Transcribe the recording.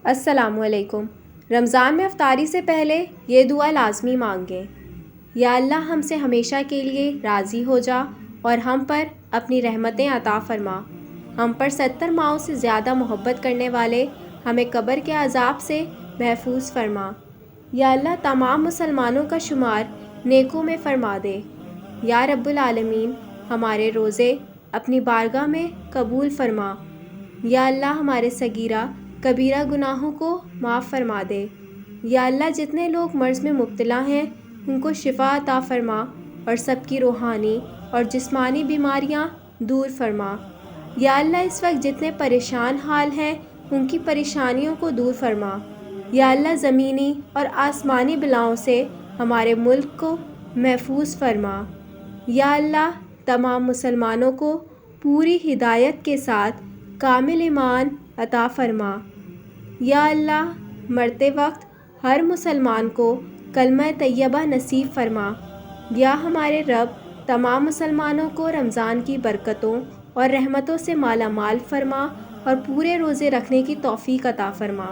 السلام علیکم۔ رمضان میں افطاری سے پہلے یہ دعا لازمی مانگیں: یا اللہ ہم سے ہمیشہ کے لیے راضی ہو جا اور ہم پر اپنی رحمتیں عطا فرما۔ ہم پر 70 ماؤں سے زیادہ محبت کرنے والے ہمیں قبر کے عذاب سے محفوظ فرما۔ یا اللہ تمام مسلمانوں کا شمار نیکوں میں فرما دے۔ یا رب العالمین ہمارے روزے اپنی بارگاہ میں قبول فرما۔ یا اللہ ہمارے صغیرہ کبیرہ گناہوں کو معاف فرما دے۔ یا اللہ جتنے لوگ مرض میں مبتلا ہیں ان کو شفا عطا فرما اور سب کی روحانی اور جسمانی بیماریاں دور فرما۔ یا اللہ اس وقت جتنے پریشان حال ہیں ان کی پریشانیوں کو دور فرما۔ یا اللہ زمینی اور آسمانی بلاؤں سے ہمارے ملک کو محفوظ فرما۔ یا اللہ تمام مسلمانوں کو پوری ہدایت کے ساتھ کامل ایمان عطا فرما۔ یا اللہ مرتے وقت ہر مسلمان کو کلمہ طیبہ نصیب فرما۔ یا ہمارے رب تمام مسلمانوں کو رمضان کی برکتوں اور رحمتوں سے مالا مال فرما اور پورے روزے رکھنے کی توفیق عطا فرما۔